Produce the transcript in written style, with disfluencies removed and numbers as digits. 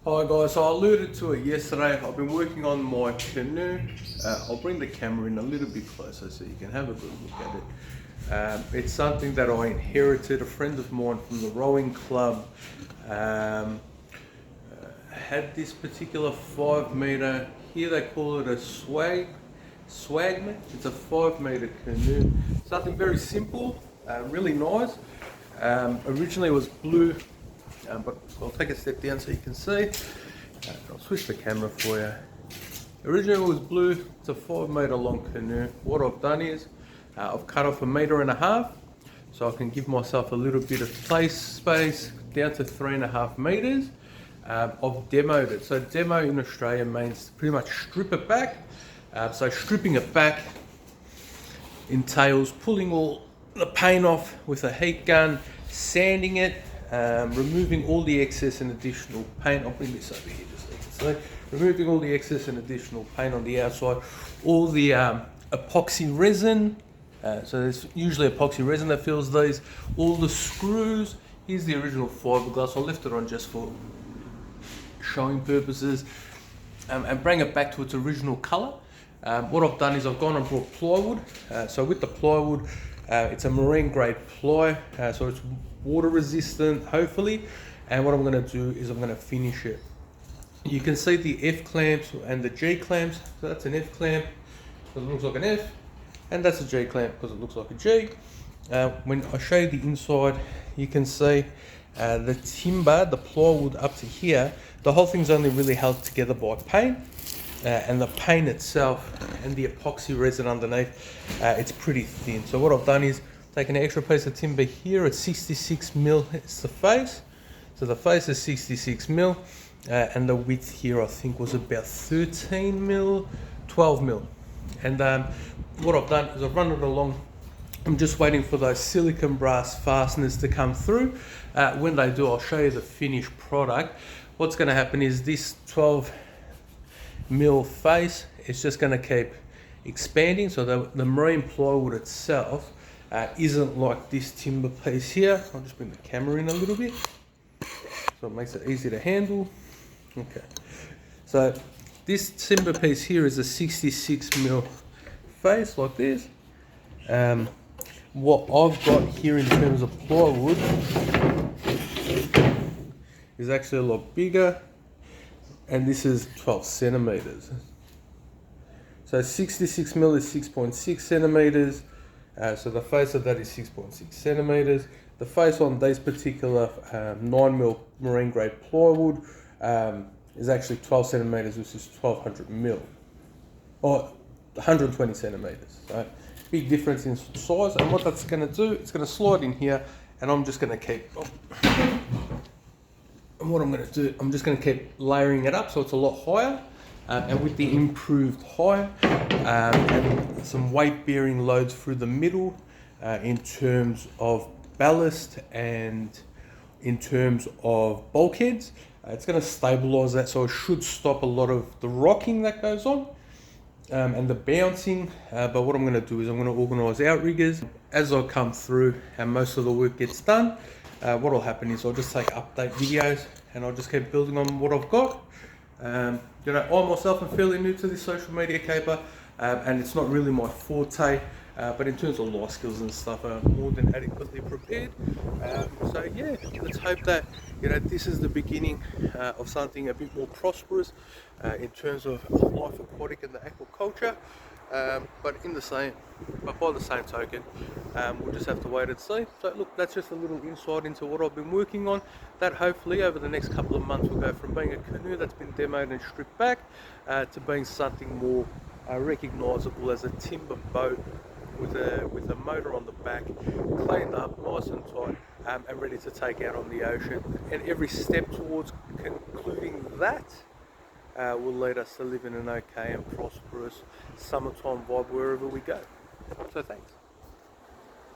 Hi guys, so I alluded to it yesterday. I've been working on my canoe. I'll bring the camera in a little bit closer so you can have a good look at it. It's something that I inherited. A friend of mine from the rowing club had this particular 5 meter, here they call it a swagman. It's a 5 meter canoe. Something very simple, really nice. Originally it was blue, but I'll take a step down so you can see. I'll switch the camera for you. Originally it was blue. It's a 5 meter long canoe. What I've done is I've cut off 1.5 meters so I can give myself a little bit of place space down to 3.5 meters. I've demoed it. So demo in Australia means pretty much strip it back. So stripping it back entails pulling all the paint off with a heat gun, sanding it, removing all the excess and additional paint. I'll bring this over here just so you can see. Removing all the excess and additional paint on the outside, all the epoxy resin. So there's usually epoxy resin that fills these. All the screws. Here's the original fiberglass. I left it on just for showing purposes, and bring it back to its original colour. What I've done is I've gone and brought plywood. So with the plywood, it's a marine grade ply, so it's water resistant, hopefully. And what I'm going to do is I'm going to finish it. You can see the F clamps and the G clamps. So that's an F clamp because it looks like an F, and that's a G clamp because it looks like a G. When I show you the inside, you can see the timber, the plywood up to here, the whole thing's only really held together by paint. And the paint itself and the epoxy resin underneath, it's pretty thin. So what I've done is taken an extra piece of timber here at 66mm. It's the face. So the face is 66mm, and the width here I think was about 13mm, 12mm. And what I've done is I've run it along. I'm just waiting for those silicone brass fasteners to come through. When they do, I'll show you the finished product. What's going to happen is this 12mm face is just going to keep expanding, so the marine plywood itself isn't like this timber piece here. I'll just bring the camera in a little bit so it makes it easy to handle. Okay, so this timber piece here is a 66mm face like this. What I've got here in terms of plywood is actually a lot bigger, and this is 12 centimeters. So 66mm is 6.6 centimeters. So the face of that is 6.6 centimeters. The face on these particular 9mm marine grade plywood is actually 12 centimeters, which is 1200mm, or 120 centimeters. So big difference in size. And what that's going to do, it's going to slide in here, and I'm just going to keep. And what I'm going to do, I'm just going to keep layering it up so it's a lot higher, and with the improved height and some weight bearing loads through the middle in terms of ballast and in terms of bulkheads, it's going to stabilize that, so it should stop a lot of the rocking that goes on and the bouncing. But what I'm going to do is I'm going to organize outriggers as I come through and most of the work gets done. What will happen is I'll just take update videos and I'll just keep building on what I've got. You know, I myself am fairly new to this social media caper, and it's not really my forte, but in terms of life skills and stuff, I'm more than adequately prepared. So yeah, let's hope that, you know, this is the beginning of something a bit more prosperous in terms of life aquatic and the aquaculture. But by the same token, we'll just have to wait and see. So look, that's just a little insight into what I've been working on. That hopefully over the next couple of months will go from being a canoe that's been demoed and stripped back to being something more recognisable as a timber boat with a motor on the back, cleaned up nice and tight, and ready to take out on the ocean. And every step towards concluding that will lead us to live in an okay and prosperous summertime vibe wherever we go. So thanks.